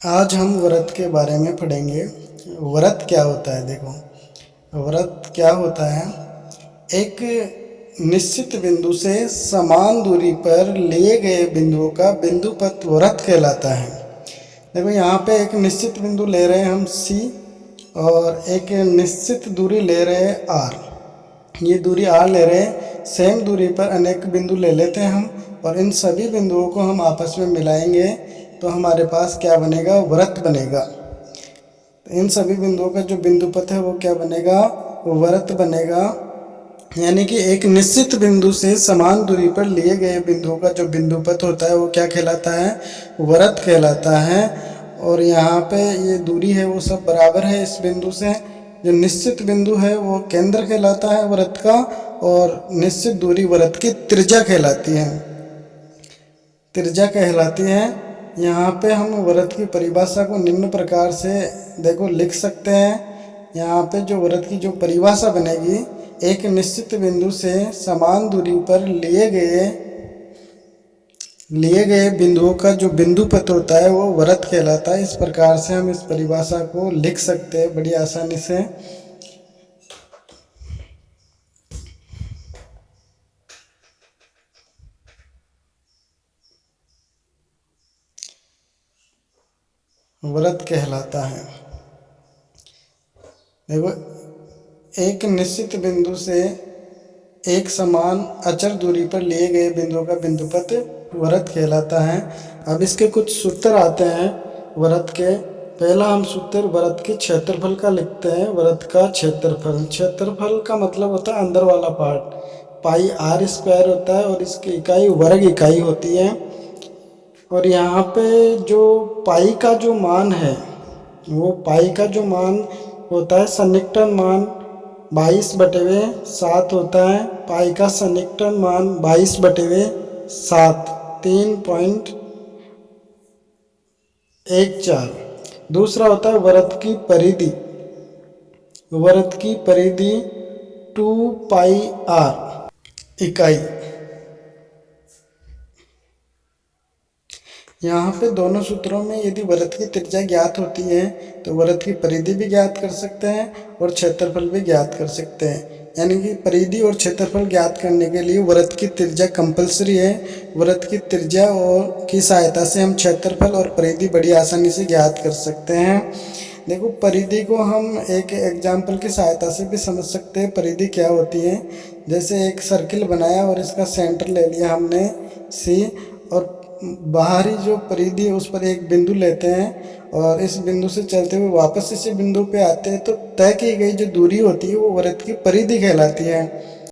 आज हम व्रत के बारे में पढ़ेंगे। व्रत क्या होता है? देखो, व्रत क्या होता है? एक निश्चित बिंदु से समान दूरी पर लिए गए बिंदुओं का बिंदुपत व्रत कहलाता है। देखो, यहाँ पे एक निश्चित बिंदु ले रहे हैं हम सी, और एक निश्चित दूरी ले रहे हैं आर। ये दूरी आर ले रहे हैं, सेम दूरी पर अनेक बिंदु ले लेते हैं हम, और इन सभी बिंदुओं को हम आपस में मिलाएंगे तो हमारे पास क्या बनेगा? व्रत बनेगा। इन सभी बिंदुओं का जो बिंदुपथ है वो क्या बनेगा? व्रत बनेगा। यानी कि एक निश्चित बिंदु से समान दूरी पर लिए गए बिंदुओं का जो बिंदुपथ होता है वो क्या कहलाता है? व्रत कहलाता है। और यहाँ पे ये दूरी है वो सब बराबर है इस बिंदु से। जो निश्चित बिंदु है वो केंद्र कहलाता है व्रत का, और निश्चित दूरी व्रत की त्रिज्या कहलाती है। त्रिज्या कहलाती है। यहाँ पे हम व्रत की परिभाषा को निम्न प्रकार से देखो लिख सकते हैं। यहाँ पे जो व्रत की जो परिभाषा बनेगी, एक निश्चित बिंदु से समान दूरी पर लिए गए बिंदुओं का जो बिंदुपथ होता है वो व्रत कहलाता है। इस प्रकार से हम इस परिभाषा को लिख सकते हैं बड़ी आसानी से। व्रत कहलाता है। देखो, एक निश्चित बिंदु से एक समान अचर दूरी पर लिए गए बिंदुओं का बिंदुपथ व्रत कहलाता है। अब इसके कुछ सूत्र आते हैं व्रत के। पहला हम सूत्र व्रत के क्षेत्रफल का लिखते हैं। व्रत का क्षेत्रफल, क्षेत्रफल का मतलब होता है अंदर वाला पार्ट। पाई आर स्क्वायर होता है और इसकी इकाई वर्ग इकाई होती है। और यहाँ पे जो पाई का जो मान है, वो पाई का जो मान होता है सन्निकटन मान 22/7 होता है। पाई का सन्निकटन मान 22/7, 3.14। दूसरा होता है व्रत की परिधि। व्रत की परिधि 2πr इकाई। यहाँ पे दोनों सूत्रों में यदि व्रत की त्रिज्या ज्ञात होती है तो व्रत की परिधि भी ज्ञात कर सकते हैं और क्षेत्रफल भी ज्ञात कर सकते हैं। यानी कि परिधि और क्षेत्रफल ज्ञात करने के लिए व्रत की त्रिज्या कंपलसरी है। व्रत की त्रिज्या और की सहायता से हम क्षेत्रफल और परिधि बड़ी आसानी से ज्ञात कर सकते हैं। देखो, परिधि को हम एक एग्जाम्पल की सहायता से भी समझ सकते हैं। परिधि क्या होती है? जैसे एक सर्किल बनाया और इसका सेंटर ले लिया हमने सी, और बाहरी जो परिधि है उस पर एक बिंदु लेते हैं और इस बिंदु से चलते हुए वापस इसी बिंदु पे आते हैं, तो तय की गई जो दूरी होती है वो व्रत की परिधि कहलाती है।